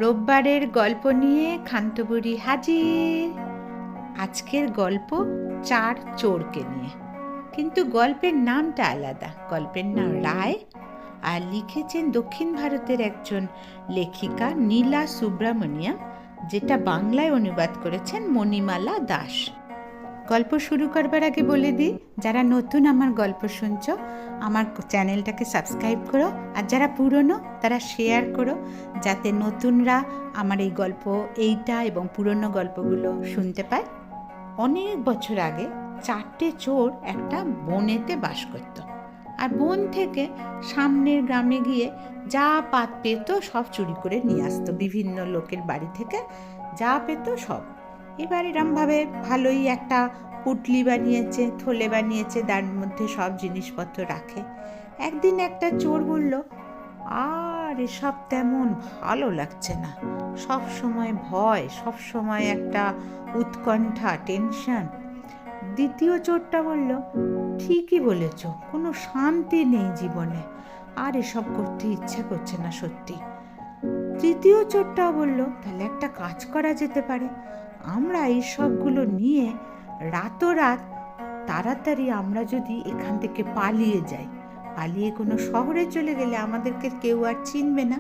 রোববারের গল্প নিয়ে খান্তবুড়ি হাজির। আজকের গল্প চার চোরকে নিয়ে, কিন্তু গল্পের নামটা আলাদা। গল্পের নাম রায়, আর লিখেছেন দক্ষিণ ভারতের একজন লেখিকা নীলা সুব্রামণিয়াম, যেটা বাংলায় অনুবাদ করেছেন মণিমালা দাস। গল্প শুরু করবার আগে বলে দিই, যারা নতুন আমার গল্প শুনছ, আমার চ্যানেলটাকে সাবস্ক্রাইব করো, আর যারা পুরনো তারা শেয়ার করো, যাতে নতুনরা আমার এই গল্প এইটা এবং পুরনো গল্পগুলো শুনতে পায়। অনেক বছর আগে চারটে চোর একটা বনেতে বাস করত, আর বন থেকে সামনের গ্রামে গিয়ে যা পাত পেত সব চুরি করে নিয়ে আসতো, বিভিন্ন লোকের বাড়ি থেকে যা পেত সব। এবার এরমভাবে ভালোই একটা পুটলি বানিয়েছে, থলে বানিয়েছে, তার মধ্যে সব জিনিসপত্র রাখে। একদিন একটা চোর বলল, আর এসব তেমন ভালো লাগছে না, সব সময় ভয়, সব সময় একটা উৎকণ্ঠা, টেনশন। দ্বিতীয় চোরটা বলল, ঠিকই বলেছ, কোনো শান্তি নেই জীবনে, আর এসব করতে ইচ্ছে করছে না সত্যি। তৃতীয় চোরটাও বলল, তাহলে একটা কাজ করা যেতে পারে, আমরা এই সবগুলো নিয়ে রাতোরাত তাড়াতাড়ি আমরা যদি এখান থেকে পালিয়ে যাই, পালিয়ে কোনো শহরে চলে গেলে আমাদেরকে কেউ আর চিনবে না,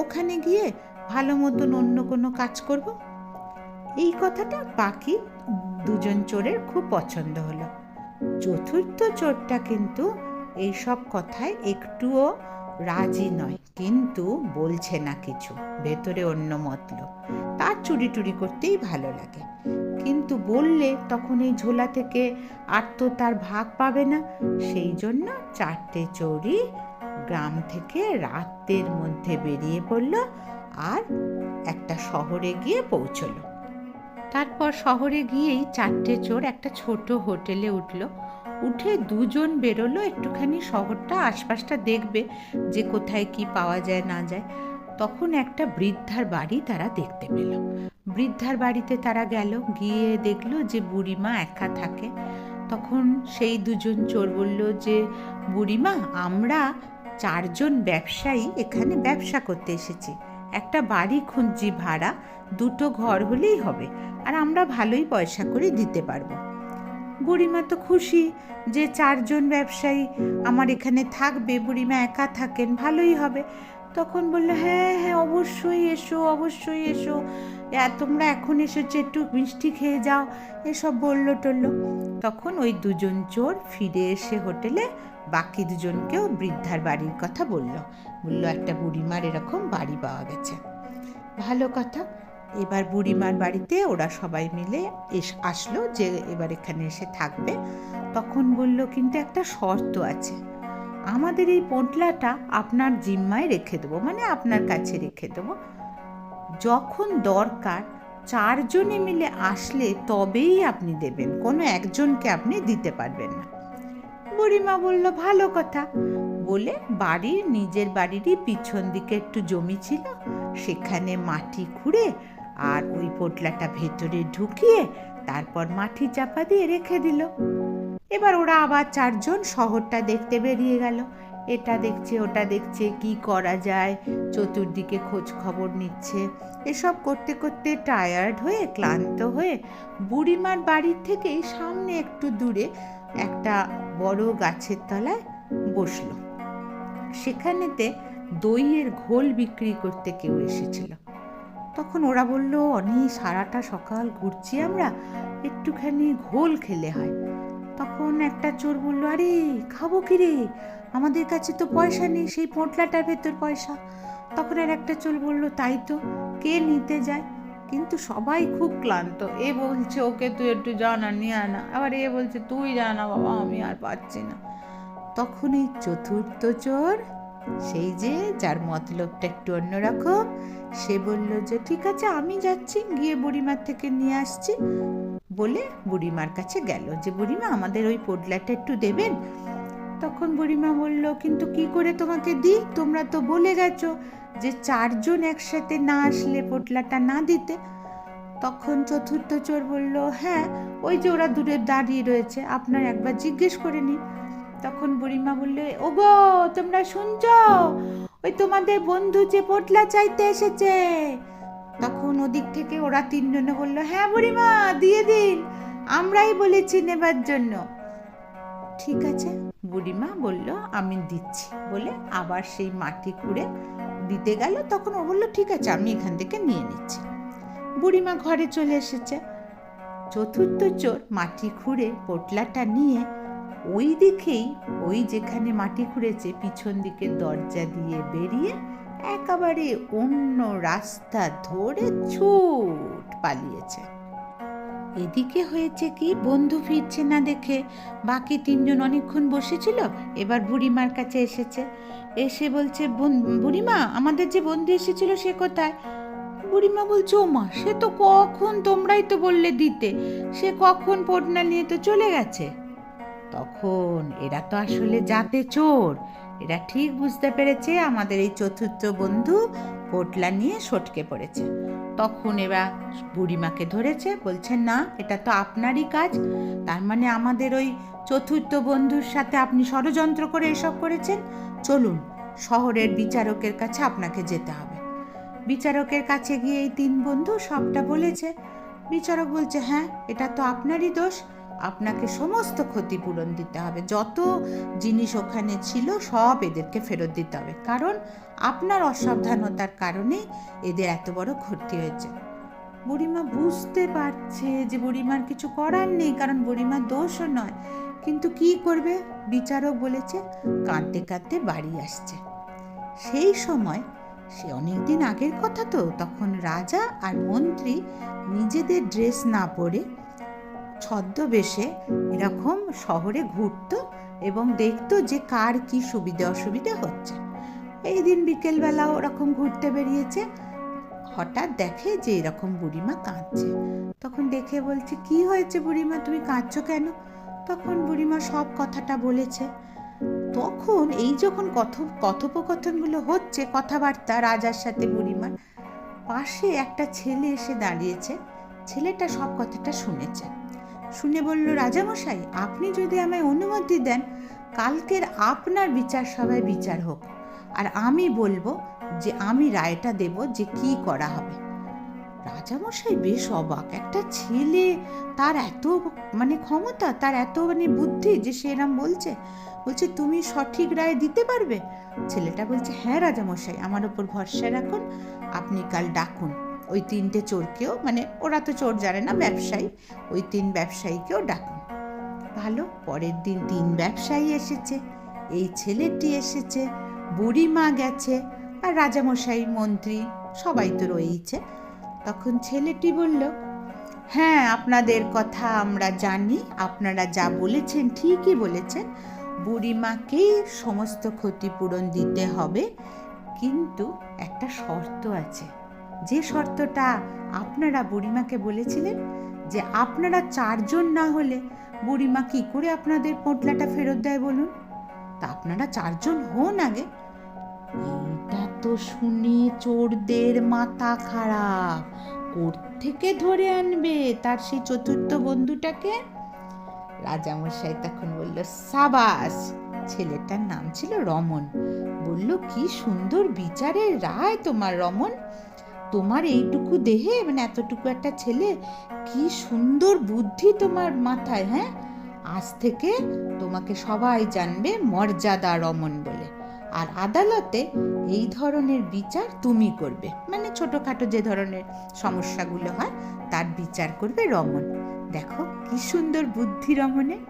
ওখানে গিয়ে ভালো মতন অন্য কোনো কাজ করব। এই কথাটা বাকি দুজন চোরের খুব পছন্দ হলো। চতুর্থ চোরটা কিন্তু এইসব কথায় একটুও রাজি নয়, কিন্তু বলছে না কিছু, ভেতরে অন্য মতলব। তার চুরি টুরি করতেই ভালো লাগে, কিন্তু বললে তখন এই ঝোলা থেকে আর তো তার ভাগ পাবে না। সেই জন্য চারটে চোরই গ্রাম থেকে রাতের মধ্যে বেরিয়ে পড়ল আর একটা শহরে গিয়ে পৌঁছলো। তারপর শহরে গিয়েই চারটে চোর একটা ছোট হোটেলে উঠে দুজন বেরোলো একটুখানি শহরটা আশপাশটা দেখবে যে কোথায় কি পাওয়া যায় না যায়। তখন একটা বৃদ্ধার বাড়ি তারা দেখতে পেল। বৃদ্ধার বাড়িতে তারা গেল, গিয়ে দেখলো যে বুড়িমা একা থাকে। তখন সেই দুজন চোর বলল যে, বুড়িমা, আমরা চারজন ব্যবসায়ী এখানে ব্যবসা করতে এসেছি, একটা বাড়ি খুঁজছি ভাড়া, দুটো ঘর হলেই হবে, আর আমরা ভালোই পয়সা করে দিতে পারবো। বুড়িমা তো খুশি যে চারজন ব্যবসায়ী আমার এখানে থাকবে, বুড়িমা একা থাকেন, ভালোই হবে। তখন বললো, হ্যাঁ হ্যাঁ, অবশ্যই এসো, অবশ্যই এসো, তোমরা এখন এসেছো, একটু মিষ্টি খেয়ে যাও, এসব বললো টললো। তখন ওই দুজন চোর ফিরে এসে হোটেলে বাকি দুজনকেও বৃদ্ধার বাড়ির কথা বললো একটা বুড়িমার এরকম বাড়ি পাওয়া গেছে। ভালো কথা। এবার বুড়িমার বাড়িতে ওরা সবাই মিলে আসলো যে এবার এখানে এসে থাকবে। তখন বলল, কিন্তু একটা শর্ত আছে, আমাদের এই পোঁটলাটা আপনার জিম্মায় রেখে দেবো, মানে আপনার কাছে রেখে দেবো, যখন দরকার চারজনে মিলে আসলে তবেই আপনি দেবেন, কোনো একজনকে আপনি দিতে পারবেন না। বুড়িমা বলল, ভালো কথা। বলে নিজের বাড়িরই পিছন দিকে একটু জমি ছিল, সেখানে মাটি খুঁড়ে আর ওই পোটলাটা ভেতরে ঢুকিয়ে তারপর মাটি চাপা দিয়ে রেখে দিল। এবার ওরা আবার চারজন শহরটা দেখতে বেরিয়ে গেল। এটা দেখছে, ওটা দেখছে, কি করা যায়, চতুর্দিকে খোঁজ খবর নিচ্ছে। এসব করতে করতে টায়ার্ড হয়ে, ক্লান্ত হয়ে বুড়িমার বাড়ির থেকেই সামনে একটু দূরে একটা বড় গাছের তলায় বসলো। সেখানেতে দইয়ের ঘোল বিক্রি করতে কেউ এসেছিল। তখন ওরা বলল, অনেক সারাটা সকাল ঘুরছি আমরা, একটুখানি ঘোল খেলে হয়। তখন একটা চোর বলল, আরে খাবো কি রে, আমাদের কাছে তো পয়সা নেই, সেই পোঁটলাটার ভেতর পয়সা। তখন আর একটা চোর বলল, তাই তো, কে নিতে যায়? কিন্তু সবাই খুব ক্লান্ত, এ বলছে ওকে তুই একটু জানা নিয়ে আনা, আবার এ বলছে তুই জানা বাবা, আমি আর পাচ্ছি না। তখন এই চতুর্থ চোর, সেই যে যার মতলবটা একটু অন্যরকম, সে বলল যে ঠিক আছে, আমি যাচ্ছি, গিয়ে বুড়িমার থেকে নিয়ে আসছি। বলে বুড়িমার কাছে গেল যে, বুড়িমা, আমাদের ওই পোটলাটা একটু দেবেন। তখন বুড়িমা বলল, কিন্তু কি করে তোমাকে দিই, তোমরা তো বলে গেছো যে চারজন একসাথে না আসলে পোটলাটা না দিতে। তখন চতুর্থ চোর বলল, হ্যাঁ, ওই যে ওরা দূরে দাঁড়িয়ে রয়েছে, আপনার একবার জিজ্ঞেস করে নিন। তখন বুড়িমা বললে, ওগো, তোমরা শুনছ, ওই তোমাদের বন্ধু যে পোটলা চাইতে এসেছে, তখন ওদিক থেকে ওরা তিনজনে বললো, হ্যাঁ বুড়িমা দিয়ে দিন, আমরাই বলেছি নেবার জন্য। ঠিক আছে, বুড়িমা বলল আমি দিচ্ছি বলে আবার সেই মাটি খুঁড়ে দিতে গেল। তখন ও বললো ঠিক আছে, আমি এখান থেকে নিয়ে নিচ্ছি। বুড়িমা ঘরে চলে এসেছে। চতুর্থ চোর মাটি খুঁড়ে পোটলাটা নিয়ে ওই দিকেই, ওই যেখানে মাটি খুঁড়েছে পিছন দিকে দরজা দিয়ে বেরিয়ে একেবারে অন্য রাস্তা ধরে ছুট পালিয়েছে। এদিকে হয়েছে কি, বন্ধু ফিরছে না দেখে বাকি তিনজন অনেকক্ষণ বসেছিল, এবার বুড়িমার কাছে এসেছে। এসে বলছে, বুড়িমা আমাদের যে বন্ধু এসেছিল সে কোথায়? বুড়িমা বলছে, ও মা, সে তো কখন, তোমরাই তো বললে দিতে, সে কখন পোটলা নিয়ে তো চলে গেছে। তখন এরা তো আসলে জাতে চোর, এরা ঠিক বুঝতে পেরেছে আমাদের এই চতুর্থ বন্ধু পোটলা নিয়ে সটকে পড়েছে। তখন এরা বুড়িমাকে ধরেছে, বলছে না এটা তো আপনারই কাজ, তার মানে আমাদের ওই চতুর্থ বন্ধুর সাথে আপনি ষড়যন্ত্র করে এসব করেছেন, চলুন শহরের বিচারকের কাছে আপনাকে যেতে হবে। বিচারকের কাছে গিয়ে এই তিন বন্ধু সবটা বলেছে। বিচারক বলছে, হ্যাঁ এটা তো আপনারই দোষ, আপনাকে সমস্ত ক্ষতিপূরণ দিতে হবে, যত জিনিস ওখানে ছিল সব এদেরকে ফেরত দিতে হবে, কারণ আপনার অসাবধানতার কারণেই এদের এত বড় ক্ষতি হয়েছে। বুড়িমা বুঝতে পারছে যে বুড়িমার কিছু করার নেই, কারণ বুড়িমার দোষও নয়, কিন্তু কি করবে, বিচারক বলেছে, কাঁদতে কাঁদতে বাড়ি আসছে। সেই সময়, সে অনেকদিন আগের কথা তো, তখন রাজা আর মন্ত্রী নিজেদের ড্রেস না পরে ছদ্মবেশে এরকম শহরে ঘুরতো এবং দেখতো যে কার কি সুবিধে অসুবিধে হচ্ছে। এই দিন বিকেলবেলা ওরকম ঘুরতে বেরিয়েছে, হঠাৎ দেখে যে এরকম বুড়িমা কাঁদছে। তখন দেখে বলছে, কি হয়েছে বুড়িমা, তুমি কাঁদছো কেন? তখন বুড়িমা সব কথাটা বলেছে। তখন এই যখন কথোপকথনগুলো হচ্ছে, কথাবার্তা রাজার সাথে বুড়িমার, পাশে একটা ছেলে এসে দাঁড়িয়েছে। ছেলেটা সব কথাটা শুনেছে, শুনে বলল, রাজামশাই আপনি যদি আমায় অনুমতি দেন, কালকের আপনার বিচার সভায় বিচার হোক, আর আমি বলবো যে আমি রায়টা দেব যে কি করা হবে। রাজামশাই বেশ অবাক, একটা ছেলে, তার এত ক্ষমতা, তার এত বুদ্ধি যে সে এরম বলছে তুমি সঠিক রায় দিতে পারবে? ছেলেটা বলছে, হ্যাঁ রাজামশাই, আমার ওপর ভরসা রাখুন, আপনি কাল ডাকুন ওই তিনটে চোরকেও, ওরা তো চোর জানে না, ব্যবসায়ী, ওই তিন ব্যবসায়ীকেও ডাকুন। ভালো, পরের দিন তিন ব্যবসায়ী এসেছে, এই ছেলেটি এসেছে, বুড়িমা গেছে, আর রাজামশাই মন্ত্রী সবাই তো রয়েছে। তখন ছেলেটি বলল, হ্যাঁ আপনাদের কথা আমরা জানি, আপনারা যা বলেছেন ঠিকই বলেছেন, বুড়িমাকেই সমস্ত ক্ষতিপূরণ দিতে হবে, কিন্তু একটা শর্ত আছে। যে শর্তটা আপনারা বুড়িমাকে বলেছিলেন যে আপনারা চারজন না হলে বুড়িমা কি করে আপনাদের পোটলাটা ফেরত দেয় বলুন, তা আপনারা চারজন হন আগে। এইটা তো শুনে চোরদের মাথা খারাপ, কোত্থেকে ধরে আনবে তার সেই চতুর্থ বন্ধুটাকে। রাজামশাই তখন বলল, সাবাস, ছেলেটার নাম ছিল রমন, বলল, কি সুন্দর বিচারের রায় তোমার রমন, তোমার এইটুকু দেহে, এতটুকু একটা ছেলে, কি সুন্দর বুদ্ধি তোমার মাথায়, হ্যাঁ, আজ থেকে তোমাকে সবাই জানবে মর্যাদা রমন বলে, আর আদালতে এই ধরনের বিচার তুমি করবে, ছোটখাটো যে ধরনের সমস্যাগুলো হয় তার বিচার করবে রমন। দেখো কি সুন্দর বুদ্ধি রমনের।